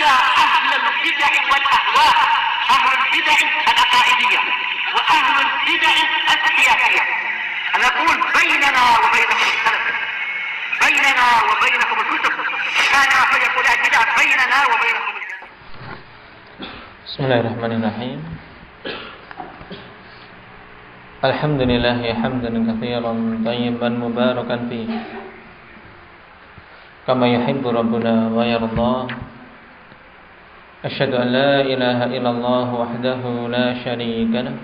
حتى أهل البدع والأهواء، أهل البدع العقائدية وأهل البدع السياسية. أنا أقول بيننا وبينكم السلف، بيننا وبينكم الكتب، كان فيقول البدع بيننا وبينكم السلف. Bismillahirrahmanirrahim. Alhamdulillah hamdan katsiran tayyiban mubarakan fi kama yuhibbu rabbuna wa yarda. Asyhadu an la ilaha illallah wahdahu la syarika lah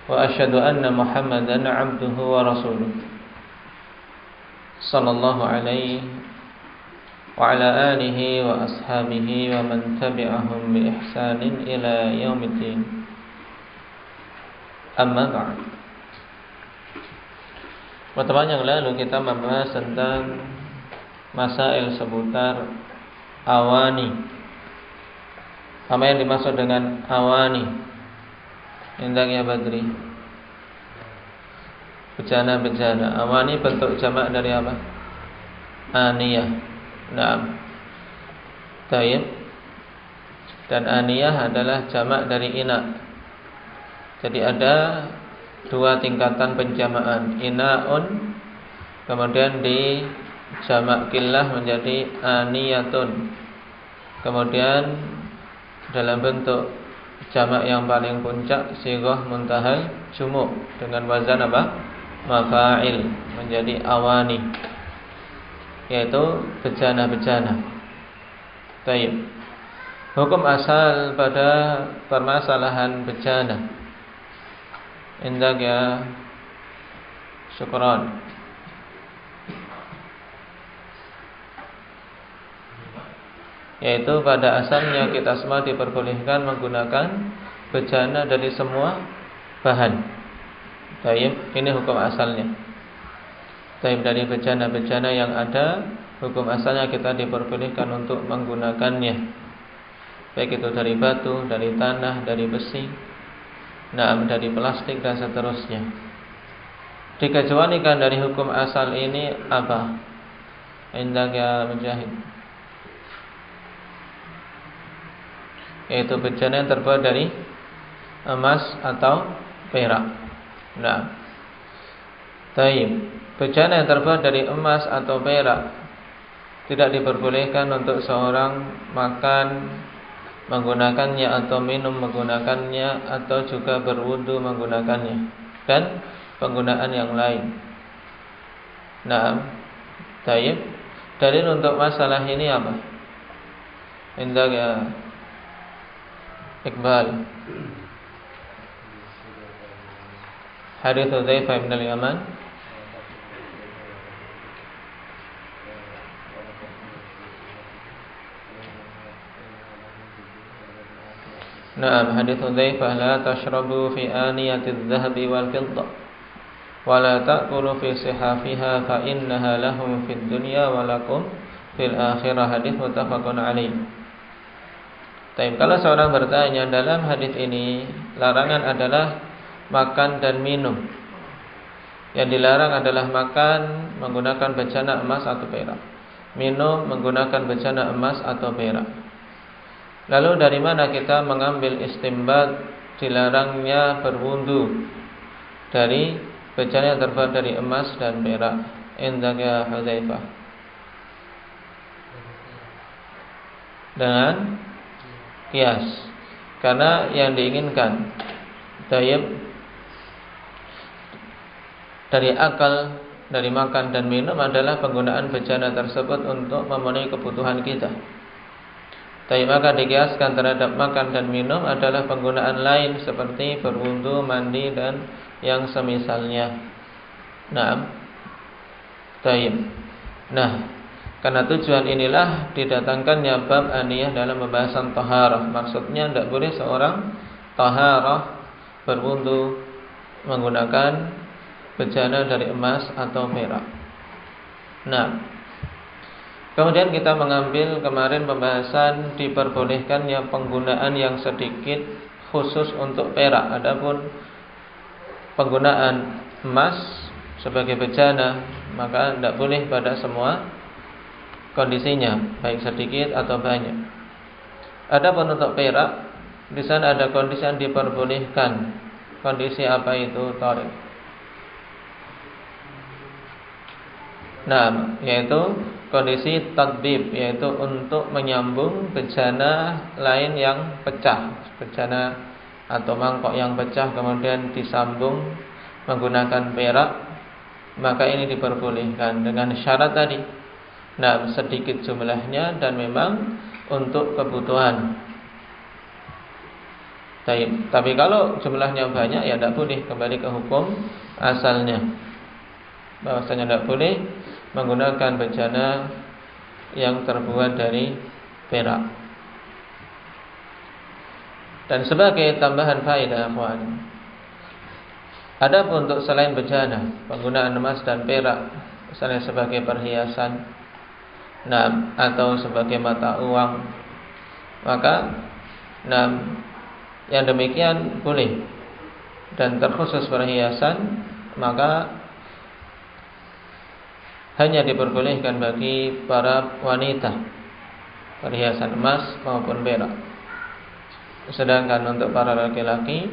wa asyhadu anna Muhammadan 'abduhu wa rasuluh. Sallallahu alaihi wa ala alihi wa ashabihi wa man tabi'ahum bi ihsanin ila yaumiddin. Amma ba'd. Pertemuan yang lalu kita membahas tentang masail seputar awani. Apa yang dimaksud dengan awani? Indak ya Badri. Bejana-bejana. Awani bentuk jamak dari apa? Aniyah. Naam. Tayyib. Dan aniyah adalah jamak dari ina. Jadi ada dua tingkatan penjamaan, ina'un, kemudian di jamak killah menjadi aniyatun. Kemudian dalam bentuk jamak yang paling puncak sighah muntahal jumu' dengan wazan apa? Mafa'il menjadi awani, yaitu bejana-bejana. Baik. Hukum asal pada permasalahan bejana. Indak ya syukran. Yaitu pada asalnya kita semua diperbolehkan menggunakan bejana dari semua bahan. Baik, ini hukum asalnya. Baik, dari bejana-bejana yang ada, hukum asalnya kita diperbolehkan untuk menggunakannya. Baik itu dari batu, dari tanah, dari besi, dari plastik dan seterusnya. Dikecualikan dari hukum asal ini apa? Indak ya Mujahid. Yaitu bejana yang terbuat dari emas atau perak. Taib. Bejana yang terbuat dari emas atau perak tidak diperbolehkan untuk seorang makan menggunakannya atau minum menggunakannya atau juga berwudu menggunakannya dan penggunaan yang lain. Taib. Dalil untuk masalah ini apa? Indah ya Iqbal. Hadits Hudzaifah bin al-Yaman. Hadits Hudzaifah, la tashrabu fi aniyatiz zahabi wal fiddah wa la ta'kulu fi sihafiha fa innaha lahum fid dunya wa lakum fil akhirah. Hadits muttafaqun alaih. Baik, kalau seorang bertanya dalam hadis ini larangan adalah makan dan minum. Yang dilarang adalah makan menggunakan bejana emas atau perak, minum menggunakan bejana emas atau perak. Lalu dari mana kita mengambil istimbat dilarangnya berwudu dari bejana yang terbuat dari emas dan perak? Indak ya Hudzaifah. Dengan kias. Karena yang diinginkan dari akal, dari makan dan minum adalah penggunaan bejana tersebut untuk memenuhi kebutuhan kita. Maka dikiaskan terhadap makan dan minum adalah penggunaan lain seperti berwudu, mandi dan yang semisalnya. Karena tujuan inilah didatangkannya bab aniyah dalam pembahasan taharah. Maksudnya tidak boleh seorang taharah berwudu menggunakan bejana dari emas atau perak. Kemudian kita mengambil kemarin pembahasan diperbolehkannya penggunaan yang sedikit khusus untuk perak. Adapun penggunaan emas sebagai bejana maka tidak boleh pada semua kondisinya, baik sedikit atau banyak. Adapun untuk perak, di sana ada kondisi yang diperbolehkan. Kondisi apa itu, Tariq? Nah, yaitu kondisi tadbib, yaitu untuk menyambung bejana lain yang pecah, bejana atau mangkok yang pecah kemudian disambung menggunakan perak, maka ini diperbolehkan dengan syarat tadi. Nah, sedikit jumlahnya dan memang untuk kebutuhan. Tapi kalau jumlahnya banyak ya tidak boleh, kembali ke hukum asalnya. Bahwasanya tidak boleh menggunakan bejana yang terbuat dari perak. Dan sebagai tambahan faedah, akhwan, adapun untuk selain bejana, penggunaan emas dan perak misalnya sebagai perhiasan, nah, atau sebagai mata uang, maka yang demikian boleh. Dan terkhusus perhiasan, maka hanya diperbolehkan bagi para wanita, perhiasan emas maupun perak. Sedangkan untuk para laki-laki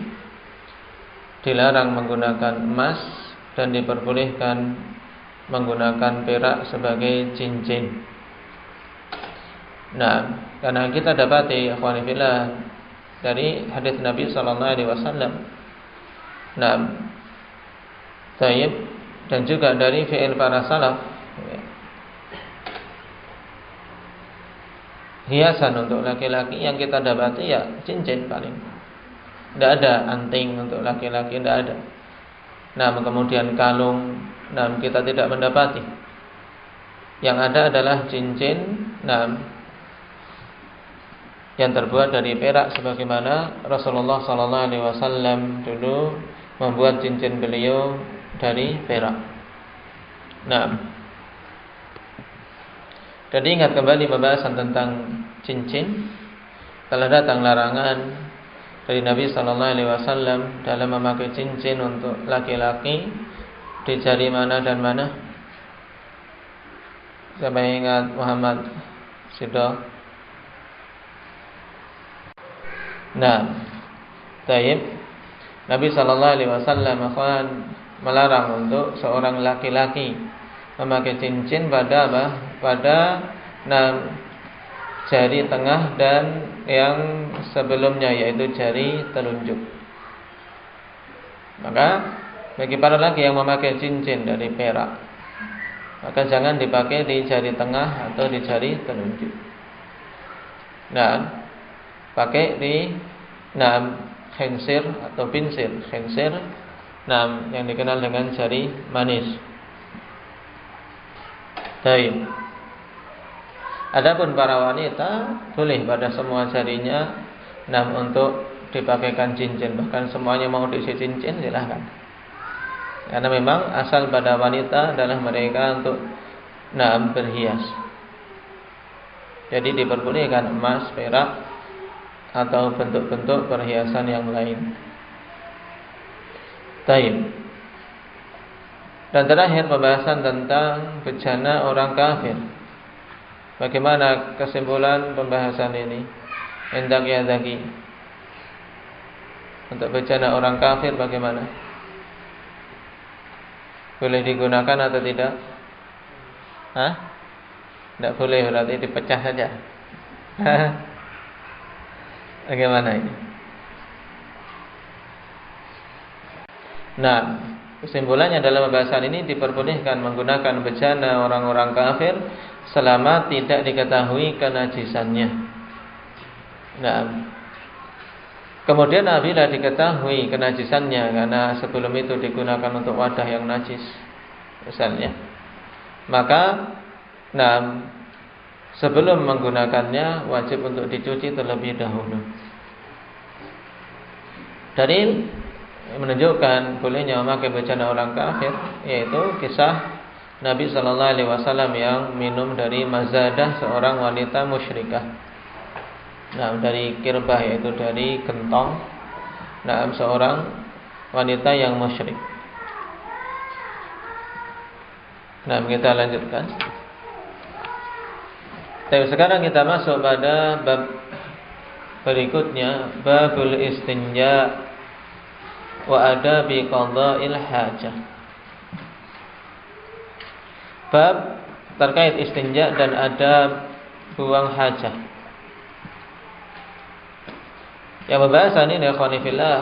dilarang menggunakan emas dan diperbolehkan menggunakan perak sebagai cincin. Nah, karena kita dapati akhwani fillah dari hadis Nabi sallallahu alaihi wasallam. Nah, dan juga dari fi'il para salaf, hiasan untuk laki-laki yang kita dapati ya cincin paling. Tidak ada anting untuk laki-laki, tidak ada. Nah, kemudian kalung, nah kita tidak mendapati. Yang ada adalah cincin, nah, yang terbuat dari perak sebagaimana Rasulullah sallallahu alaihi wasallam dulu membuat cincin beliau dari perak. Nah, jadi ingat kembali pembahasan tentang cincin. Telah datang larangan dari Nabi sallallahu alaihi wasallam dalam memakai cincin untuk laki-laki di jari mana dan mana? Siapa yang ingat? Muhammad Sido? Nah, taib. Nabi sallallahu alaihi wasallam akan melarang untuk seorang laki-laki memakai cincin pada apa? Pada jari tengah dan yang sebelumnya, yaitu jari telunjuk. Maka bagi para laki yang memakai cincin dari perak, maka jangan dipakai di jari tengah atau di jari telunjuk. Nah, pakai di khinsir atau binsir. Khinsir, yang dikenal dengan jari manis. Baik. Adapun para wanita boleh pada semua jarinya untuk dipakaikan cincin, bahkan semuanya mau diisi cincin silahkan. Karena memang asal pada wanita adalah mereka untuk berhias. Jadi diperbolehkan emas, perak atau bentuk-bentuk perhiasan yang lain. Baik. Dan terakhir pembahasan tentang bejana orang kafir. Bagaimana kesimpulan pembahasan ini? Hendak ya Zaki. Untuk bejana orang kafir bagaimana? Boleh digunakan atau tidak? Tidak boleh, berarti dipecah saja. Bagaimana ini? Nah, kesimpulannya dalam pembahasan ini diperbolehkan menggunakan bejana orang-orang kafir selama tidak diketahui kenajisannya. Nah, kemudian apabila diketahui kenajisannya karena sebelum itu digunakan untuk wadah yang najis, misalnya, maka sebelum menggunakannya wajib untuk dicuci terlebih dahulu. Dalil menunjukkan bolehnya memakai bejana orang kafir yaitu kisah Nabi sallallahu alaihi wasallam yang minum dari mazadah seorang wanita musyrikah. Dari kirbah, yaitu dari gentong seorang wanita yang musyrik. Kita lanjutkan. Tapi sekarang kita masuk pada bab berikutnya babul istinja wa adabi qada'il hajah. Bab terkait istinja dan adab buang hajah. Yang pembahasan ini ikhwanifillah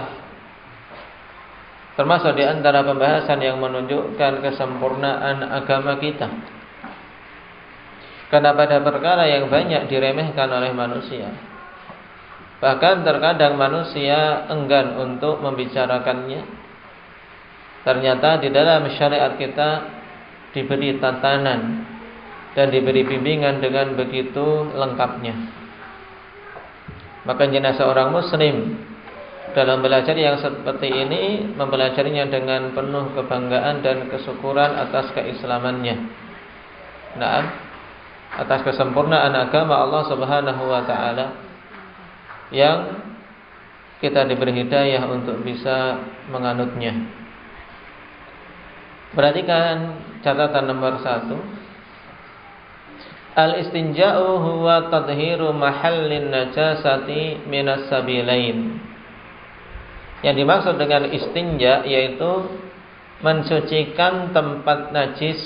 termasuk di antara pembahasan yang menunjukkan kesempurnaan agama kita. Karena pada perkara yang banyak diremehkan oleh manusia, bahkan terkadang manusia enggan untuk membicarakannya, ternyata di dalam syariat kita diberi tatanan dan diberi bimbingan dengan begitu lengkapnya. Maka jenazah seorang muslim dalam belajar yang seperti ini mempelajarinya dengan penuh kebanggaan dan kesyukuran atas keislamannya. Nah, atas kesempurnaan agama Allah Subhanahu wa taala yang kita diberi hidayah untuk bisa menganutnya. Perhatikan catatan nomor 1. Al-istinja'u huwa tadhiru mahallin najasati minas sabilain. Yang dimaksud dengan istinja yaitu mensucikan tempat najis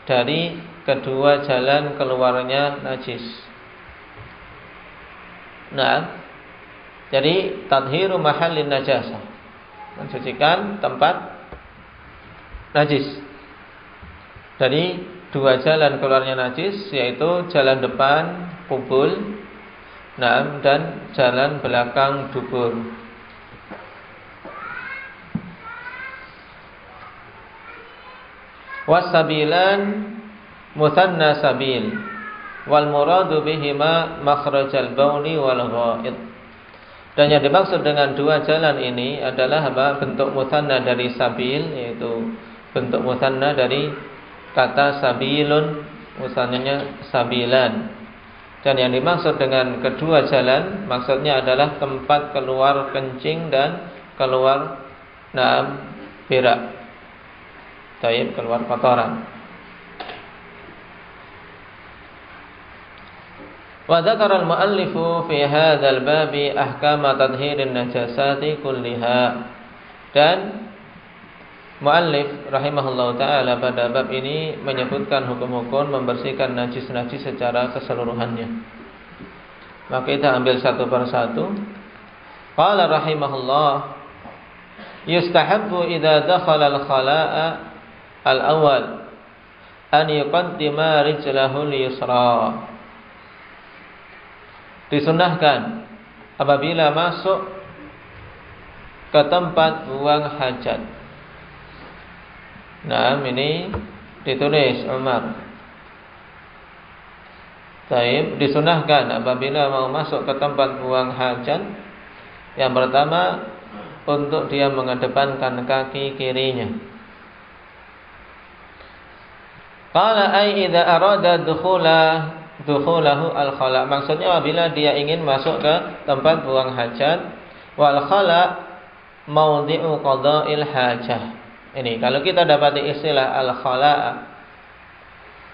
dari kedua jalan keluarnya najis. Nah, jadi tadhiru mahallin najasah, mensucikan tempat najis dari dua jalan keluarnya najis, yaitu jalan depan kubul, dan jalan belakang dubur. Wasabilan muthanna sabil wal muradu bihima makhrajal bauli wal ghaid. Dan yang dimaksud dengan dua jalan ini adalah bentuk muthanna dari sabil, yaitu bentuk muthanna dari kata sabilun, usahanya sabilan. Dan yang dimaksud dengan kedua jalan maksudnya adalah tempat keluar kencing dan keluar berak. Taib, keluar kotoran. Wa dzakara al-muallifu fi hadzal babi ahkama tadhirin najasati kulliha. Dan muallif rahimahullahu ta'ala pada bab ini menyebutkan hukum-hukum membersihkan najis-najis secara keseluruhannya. Maka kita ambil satu persatu. Qala rahimahullah, yustahabbu idza dakhala al-khala'a al-awwal an yuqaddima rijlahu al-yusra. Disunnahkan apabila masuk ke tempat buang hajat. Nah, ini ditulis Umar. Taib, disunahkan apabila mau masuk ke tempat buang hajat, yang pertama untuk dia mengedepankan kaki kirinya. Qala ay idza arada dukhulahu al-khala. Maksudnya apabila dia ingin masuk ke tempat buang hajat, wal khala maudhi'u qada'il hajah. Ini kalau kita dapati istilah al-khala,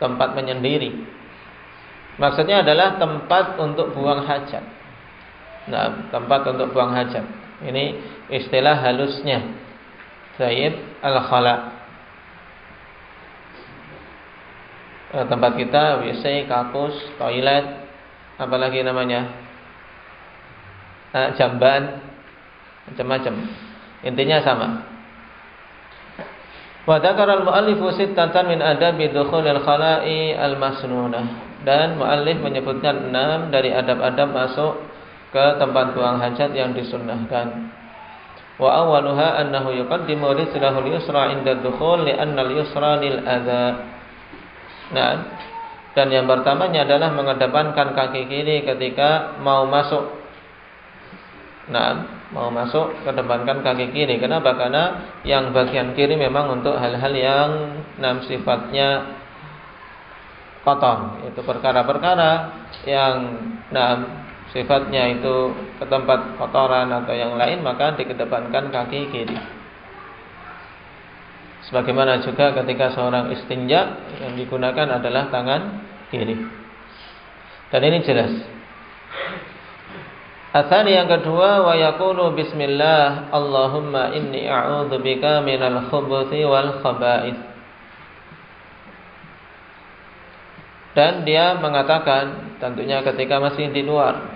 tempat menyendiri, maksudnya adalah tempat untuk buang hajat. Nah, tempat untuk buang hajat. Ini istilah halusnya. Zaid al-khala. Tempat kita WC, kakus, toilet, apalagi namanya, jamban, macam-macam. Intinya sama. Wa dzakara al-muallifu sittatan min adabi dukhulil khala'i al-masnunah. Dan muallif menyebutkan 6 dari adab-adab masuk ke tempat buang hajat yang disunnahkan. Wa awwaluha annahu yuqaddimu rijlahu al-yusra 'inda ad-dukhul li'anna al-yusra lil adza. Nah, dan yang pertamanya adalah mengedepankan kaki kiri ketika mau masuk. Nah, mau masuk kedepankan kaki kiri. Kenapa? Karena yang bagian kiri memang untuk hal-hal yang sifatnya kotor. Itu perkara-perkara yang sifatnya itu ke tempat kotoran atau yang lain, maka dikedepankan kaki kiri. Sebagaimana juga ketika seorang istinja, yang digunakan adalah tangan kiri. Dan ini jelas. Atsani yang kedua, wa yaqulu bismillah Allahumma inni a'udzubika minal khubuthi wal khaba'ith. Dan dia mengatakan tentunya ketika masih di luar,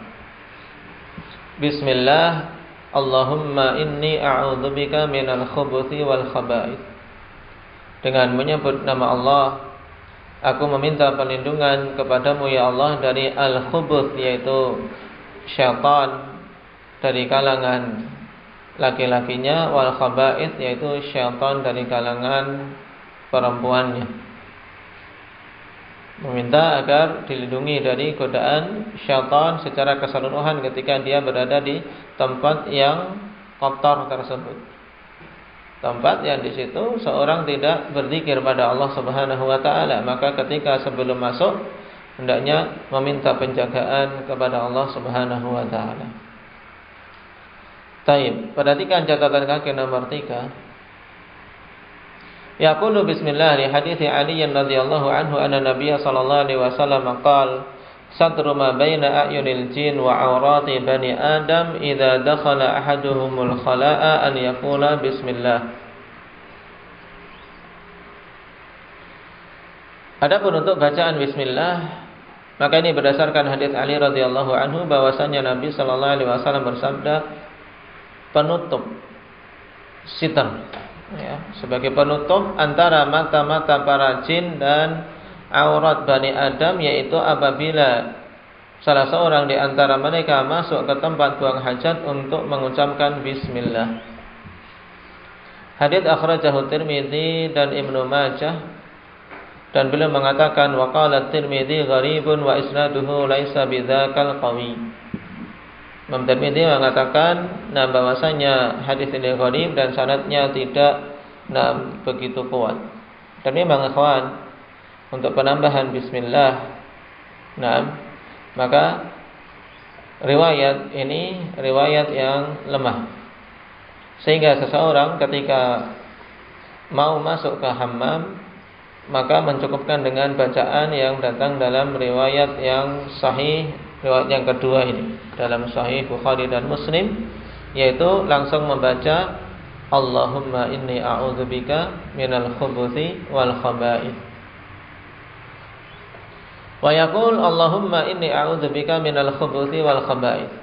bismillah Allahumma inni a'udzubika minal khubuthi wal khaba'ith. Dengan menyebut nama Allah, aku meminta perlindungan kepadamu ya Allah dari al-khubuth, yaitu syaitan dari kalangan laki-lakinya, wal khaba'ith, yaitu syaitan dari kalangan perempuannya. Meminta agar dilindungi dari godaan syaitan secara keseluruhan ketika dia berada di tempat yang kotor tersebut. Tempat yang di situ seorang tidak berzikir pada Allah Subhanahu wa taala, maka ketika sebelum masuk hendaknya meminta penjagaan kepada Allah Subhanahu wa taala. Taib, perhatikan catatan kaki nomor 3. Yaqulu bismillah li hadithi Ali radhiyallahu anhu anna Nabiy sallallahu alaihi wasallam qala satru ma baina a'yunil jin wa awrati bani Adam idza dakhala ahaduhumul khala'a an yaqula bismillah. Adapun untuk bacaan bismillah, maka ini berdasarkan hadits Ali radhiyallahu anhu bahwasanya Nabi sallallahu alaihi wasallam bersabda, penutup sitar, ya, sebagai penutup antara mata-mata para jin dan aurat Bani Adam, yaitu apabila salah seorang di antara mereka masuk ke tempat buang hajat untuk mengucapkan bismillah. Hadits akhrajahu Tirmidzi dan Ibnu Majah, dan beliau mengatakan wa qala Tirmidzi gharibun wa isnaduhu laisa bidzakal qawi. Imam Tirmidzi mengatakan bahwasanya hadis ini gharib dan sanadnya tidak begitu kuat. Dan memang ikhwan, untuk penambahan bismillah, maka riwayat ini riwayat yang lemah, sehingga seseorang ketika mau masuk ke hammam maka mencukupkan dengan bacaan yang datang dalam riwayat yang sahih, riwayat yang kedua ini dalam Sahih Bukhari dan Muslim, yaitu langsung membaca Allahumma inni a'udzubika minal khubuthi wal khaba'ith. Wa yaqul Allahumma inni a'udzubika minal khubuthi wal khaba'ith.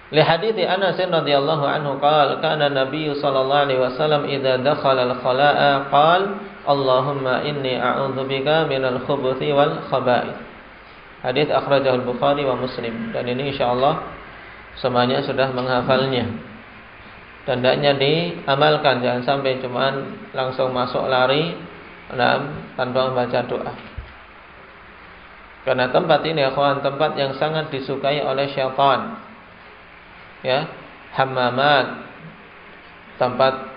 Li hadithi Anas radhiyallahu anhu qala kana Nabi sallallahu alaihi wasallam idza dakhala al-khala'a qala Allahumma inni a'udzubika minal khubuthi wal khaba'ith. Hadits akhrajahu al-Bukhari wa Muslim. Dan ini insyaallah semuanya sudah menghafalnya. Dan hendaknya diamalkan, jangan sampai cuman langsung masuk lari tanpa membaca doa. Karena tempat ini akhwan, tempat yang sangat disukai oleh syaitan. Ya, hammamat, tempat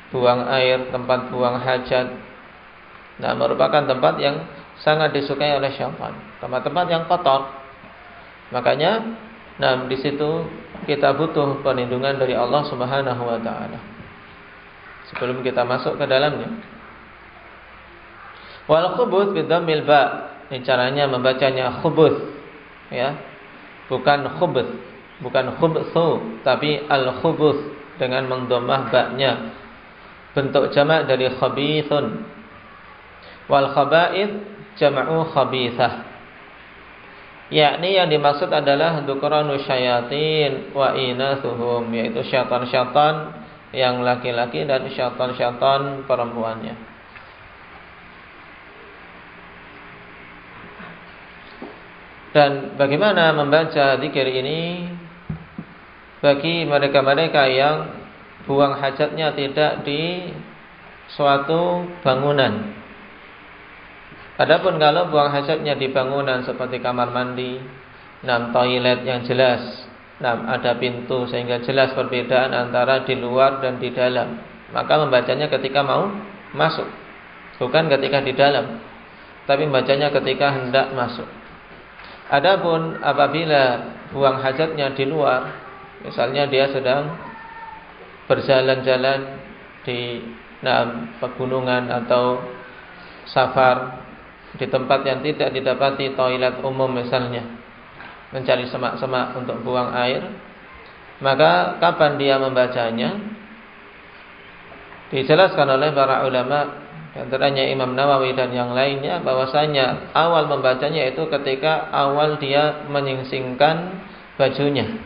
buang air, tempat buang hajat, merupakan tempat yang sangat disukai oleh syaitan, tempat-tempat yang kotor. Makanya, di situ kita butuh perlindungan dari Allah Subhanahu wa taala sebelum kita masuk ke dalamnya. Wal khubuth bidhammil ba, ini caranya membacanya khubuth, ya, bukan khubuth, bukan khubthu, tapi al-khubuth dengan mendhammah ba-nya. Bentuk jamak dari khabithun. Wal khaba'ith jam'u khabithah. Yakni yang dimaksud adalah dzukranu syayatin wa inathuhum, yaitu syaitan-syaitan yang laki-laki dan syaitan-syaitan perempuannya. Dan bagaimana membaca zikir ini bagi mereka-mereka yang buang hajatnya tidak di suatu bangunan. Adapun kalau buang hajatnya di bangunan seperti kamar mandi, toilet yang jelas, ada pintu sehingga jelas perbedaan antara di luar dan di dalam, maka membacanya ketika mau masuk, bukan ketika di dalam, tapi membacanya ketika hendak masuk. Adapun apabila buang hajatnya di luar, misalnya dia sedang berjalan-jalan di pegunungan atau safar di tempat yang tidak didapati toilet umum misalnya, mencari semak-semak untuk buang air, maka kapan dia membacanya? Dijelaskan oleh para ulama, di antaranya Imam Nawawi dan yang lainnya, bahwasanya awal membacanya itu ketika awal dia menyingsingkan bajunya,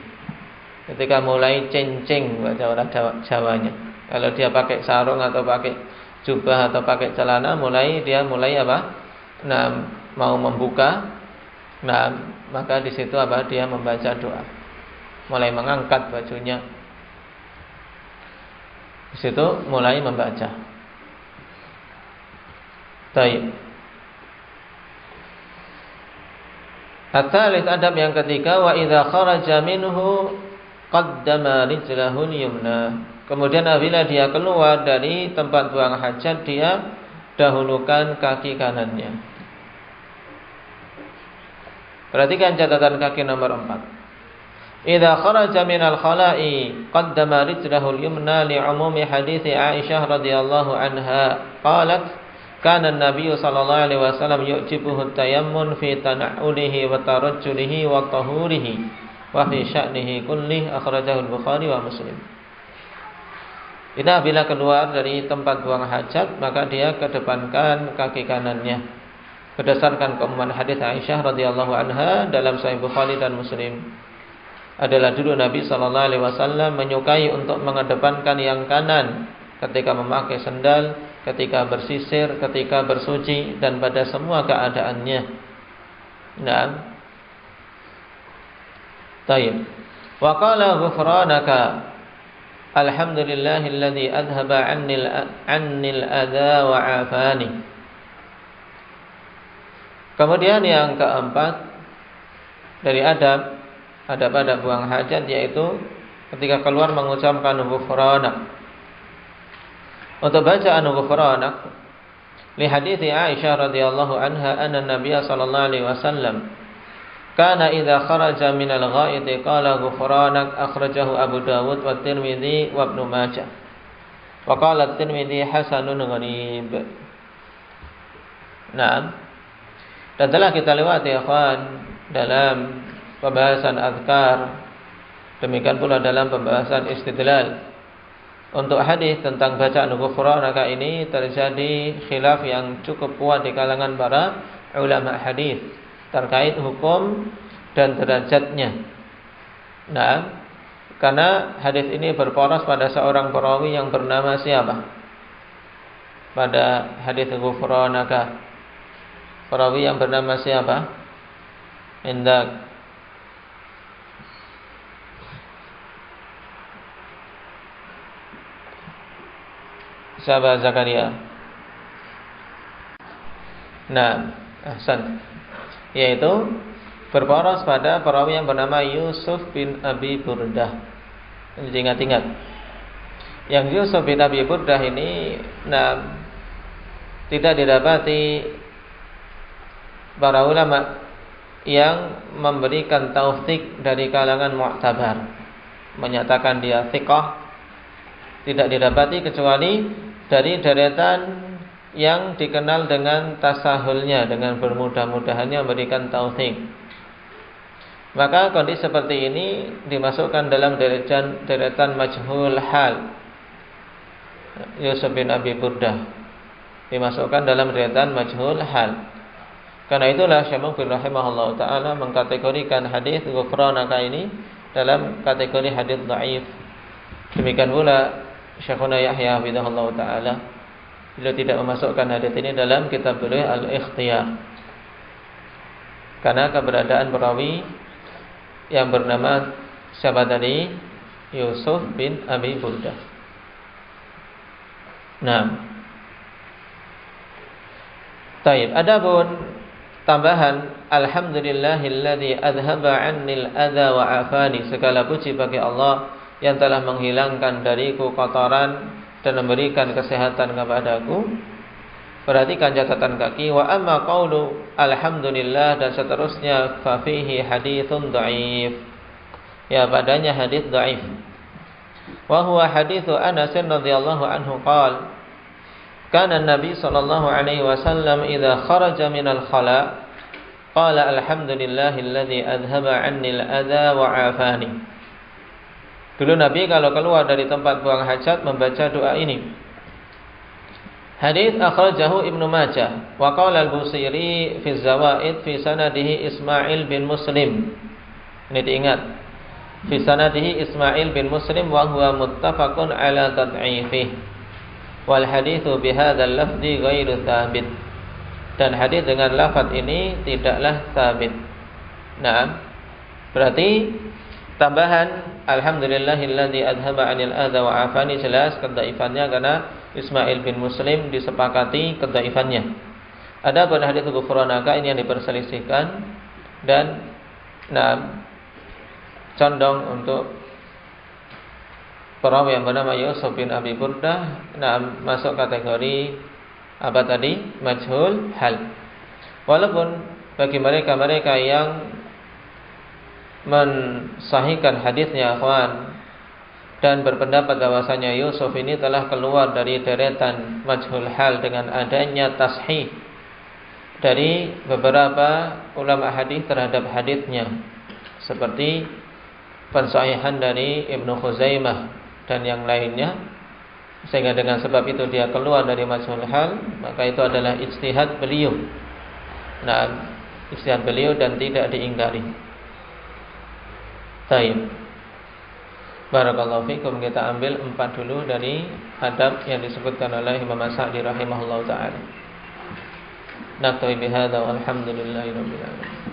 ketika mulai cenceng bahasa orang Jawanya. Kalau dia pakai sarung atau pakai jubah atau pakai celana, dia mulai apa? Nah, mau membuka. Nah, maka di situ apa? Dia membaca doa. Mulai mengangkat bajunya. Di situ mulai membaca. Baik. At-tsalits, adab yang ketiga, wa idza kharaja minhu qaddama rijlahu al-yumna. Kemudian apabila dia keluar dari tempat buang hajat, dia dahulukan kaki kanannya. Perhatikan catatan kaki nomor 4. Idza kharaja minal khala'i qaddama rijlahu al-yumna li'umumi hadits Aisyah radhiyallahu anha qalat kana an-nabiy sallallahu alaihi wasallam yu'jibuhu at-tayammun fi tana'ulihi wa tarajjulihi wa tahurihi wa fi sya'nihi kullih, akhrajahu al-Bukhari wa Muslim. Ini apabila keluar dari tempat buang hajat, maka dia kedepankan kaki kanannya berdasarkan keumuman hadis Aisyah radhiyallahu anha dalam Sahih Bukhari dan Muslim. Adalah dulu Nabi sallallahu alaihi wasallam menyukai untuk mengedepankan yang kanan ketika memakai sendal, ketika bersisir, ketika bersuci, dan pada semua keadaannya. Nah, tayyib. Wa qala ghufranaka alhamdulillahilladzi adhaba 'annil adza wa 'afani. Kemudian yang keempat dari adab buang hajat, yaitu ketika keluar mengucapkan ghufranak. Untuk bacaan ghufranak li hadits Aisyah radhiyallahu anha anna Nabiy sallallahu alaihi wasallam kana idza kharaja min al-gha'id qala ghufranak, akhrajahu Abu Dawud wa Tirmidzi wa Ibnu Majah. Wa qala Tirmidzi hasanun gharib. Nah, dan telah kita lewati ya kawan dalam pembahasan azkar, demikian pula dalam pembahasan istidlal. Untuk hadis tentang bacaan ghufranaka ini terjadi khilaf yang cukup kuat di kalangan para ulama hadis terkait hukum dan derajatnya. Nah, karena hadis ini berporos pada seorang perawi yang bernama siapa? Pada hadis ghufranaka, perawi yang bernama siapa? Indak. Sahabat Zakaria. Nah, ahsan. Yaitu berporos pada perawi yang bernama Yusuf bin Abi Burdah. Jadi ingat-ingat. Yang Yusuf bin Abi Burdah ini tidak didapati para ulama yang memberikan taufik dari kalangan mu'tabar, menyatakan dia thiqah. Tidak didapati kecuali dari deretan yang dikenal dengan tasahulnya, dengan bermudah-mudahannya memberikan taufik. Maka kondisi seperti ini dimasukkan dalam deretan majhul hal. Yusuf bin Abi Burdah dimasukkan dalam deretan majhul hal. Karena itulah Syekh Muqbil rahimahullah ta'ala mengkategorikan hadis ghufranaka ini dalam kategori hadis dhaif. Demikian pula Syekhuna Yahya hafizahullah ta'ala, beliau tidak memasukkan hadis ini dalam kitab beliau Al-Ikhtiyar, karena keberadaan perawi yang bernama siapa tadi? Yusuf bin Abi Burdah. Nah, taib. Adapun tambahan alhamdulillahilladzi adhaba 'annil adza wa 'afani, segala puji bagi Allah yang telah menghilangkan dariku kotoran dan memberikan kesehatan kepadaku. Perhatikan catatan kaki. Wa amma qaulu alhamdulillah dan seterusnya, fa fihi haditsun dhaif. Ya, padanya hadis dhaif. Wa huwa haditsu Anas radhiyallahu anhu qala kana an-nabi sallallahu alaihi wasallam idza kharaja minal khala qala alhamdulillahilladzi adhaba 'anni al-adza wa 'afani. Dulu Nabi kalau keluar dari tempat buang hajat membaca doa ini. Hadits akhrajahu Ibnu Majah wa qala al-Busairi fi Zawaid fi sanadihi Ismail bin Muslim. Ini diingat. Fi sanadihi Ismail bin Muslim wa huwa muttafaqun ala tad'ifih. Wal haditsu bihadzal lafzi ghairu tsabit. Dan hadis dengan lafaz ini tidaklah tsabit. Nah, berarti tambahan alhamdulillahilladzi adhaba 'anil adza wa 'afani jelas kedhaifannya karena Ismail bin Muslim disepakati kedhaifannya. Adapun hadis ghufranaka ini yang diperselisihkan dan condong untuk perawi yang bernama Yusuf bin Abi Burdah masuk kategori apa tadi? Majhul hal. Walaupun bagi mereka yang mensahihkan hadisnya akhwan dan berpendapat bahwasanya Yusuf ini telah keluar dari deretan majhul hal dengan adanya tashih dari beberapa ulama hadis terhadap hadisnya, seperti pensahihan dari Ibnu Khuzaimah dan yang lainnya, sehingga dengan sebab itu dia keluar dari majhul hal, maka itu adalah ijtihad beliau. Ijtihad beliau dan tidak diingkari. Baik. Barakallahu fikum, kita ambil 4 dulu dari adab yang disebutkan oleh Imam As-Sa'di rahimahullahu taala. Naktabi bihadza walhamdulillahi rabbil alamin.